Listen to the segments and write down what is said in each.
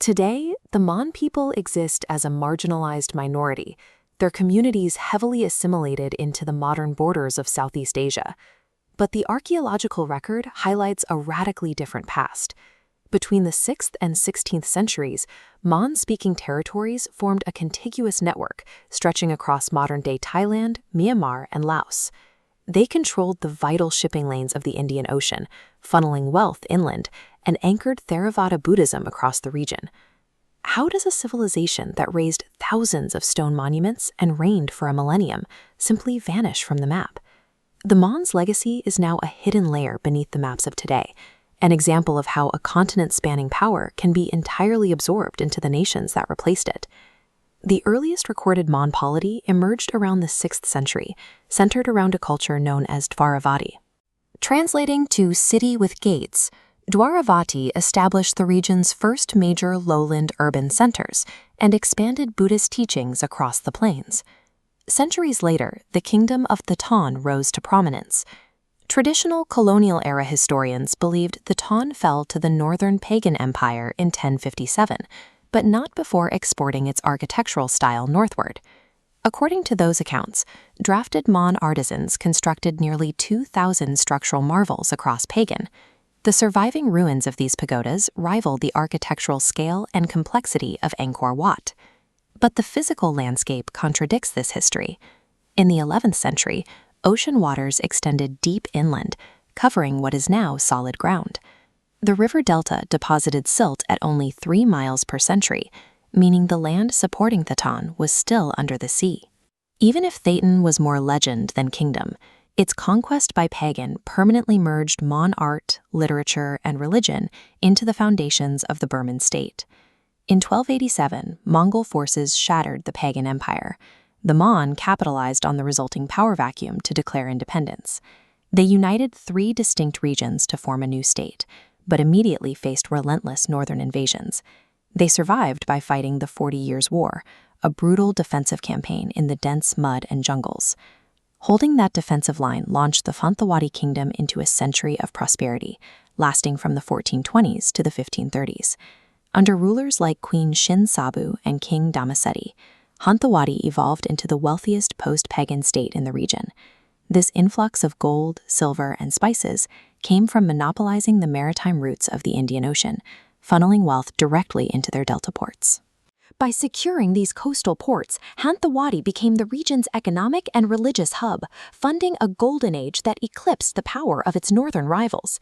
Today, the Mon people exist as a marginalized minority, their communities heavily assimilated into the modern borders of Southeast Asia. But the archaeological record highlights a radically different past. Between the 6th and 16th centuries, Mon-speaking territories formed a contiguous network stretching across modern-day Thailand, Myanmar, and Laos. They controlled the vital shipping lanes of the Indian Ocean, funneling wealth inland, and anchored Theravada Buddhism across the region. How does a civilization that raised thousands of stone monuments and reigned for a millennium simply vanish from the map? The Mon's legacy is now a hidden layer beneath the maps of today, an example of how a continent-spanning power can be entirely absorbed into the nations that replaced it. The earliest recorded Mon polity emerged around the 6th century, centered around a culture known as Dvaravati. Translating to city with gates, Dvaravati established the region's first major lowland urban centers and expanded Buddhist teachings across the plains. Centuries later, the kingdom of the Tan rose to prominence. Traditional colonial-era historians believed the Tan fell to the Northern Pagan Empire in 1057, but not before exporting its architectural style northward. According to those accounts, drafted Mon artisans constructed nearly 2,000 structural marvels across Pagan. The surviving ruins of these pagodas rival the architectural scale and complexity of Angkor Wat. But the physical landscape contradicts this history. In the 11th century, ocean waters extended deep inland, covering what is now solid ground. The river delta deposited silt at only 3 miles per century, meaning the land supporting the Tan was still under the sea. Even if Thetan was more legend than kingdom, its conquest by Pagan permanently merged Mon art, literature, and religion into the foundations of the Burman state. In 1287, Mongol forces shattered the Pagan empire. The Mon capitalized on the resulting power vacuum to declare independence. They united 3 distinct regions to form a new state, but immediately faced relentless northern invasions. They survived by fighting the 40 Years' War, a brutal defensive campaign in the dense mud and jungles. Holding that defensive line launched the Phantawadi kingdom into a century of prosperity, lasting from the 1420s to the 1530s. Under rulers like Queen Shin Sabu and King Damasetty, Phantawadi evolved into the wealthiest post-pagan state in the region. This influx of gold, silver, and spices came from monopolizing the maritime routes of the Indian Ocean, funneling wealth directly into their delta ports. By securing these coastal ports, Phantawadi became the region's economic and religious hub, funding a golden age that eclipsed the power of its northern rivals.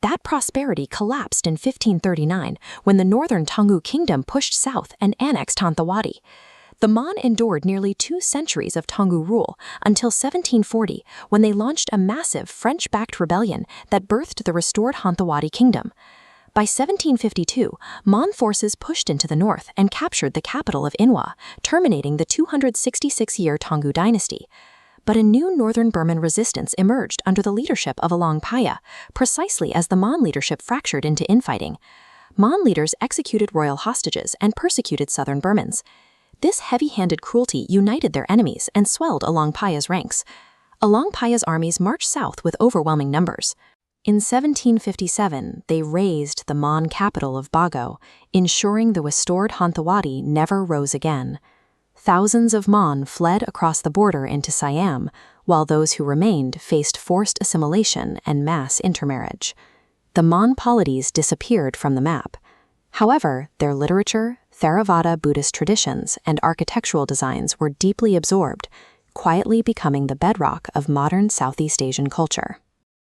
That prosperity collapsed in 1539 when the northern Taungoo kingdom pushed south and annexed Phantawadi. The Mon endured nearly 2 centuries of Taungoo rule until 1740, when they launched a massive French-backed rebellion that birthed the restored Phantawadi kingdom. By 1752, Mon forces pushed into the north and captured the capital of Inwa, terminating the 266-year Taungoo dynasty. But a new northern Burman resistance emerged under the leadership of Along Phaya, precisely as the Mon leadership fractured into infighting. Mon leaders executed royal hostages and persecuted southern Burmans. This heavy-handed cruelty united their enemies and swelled Along Phaya's ranks. Along Phaya's armies marched south with overwhelming numbers. In 1757, they razed the Mon capital of Bago, ensuring the restored Phantawadi never rose again. Thousands of Mon fled across the border into Siam, while those who remained faced forced assimilation and mass intermarriage. The Mon polities disappeared from the map. However, their literature, Theravada Buddhist traditions, and architectural designs were deeply absorbed, quietly becoming the bedrock of modern Southeast Asian culture.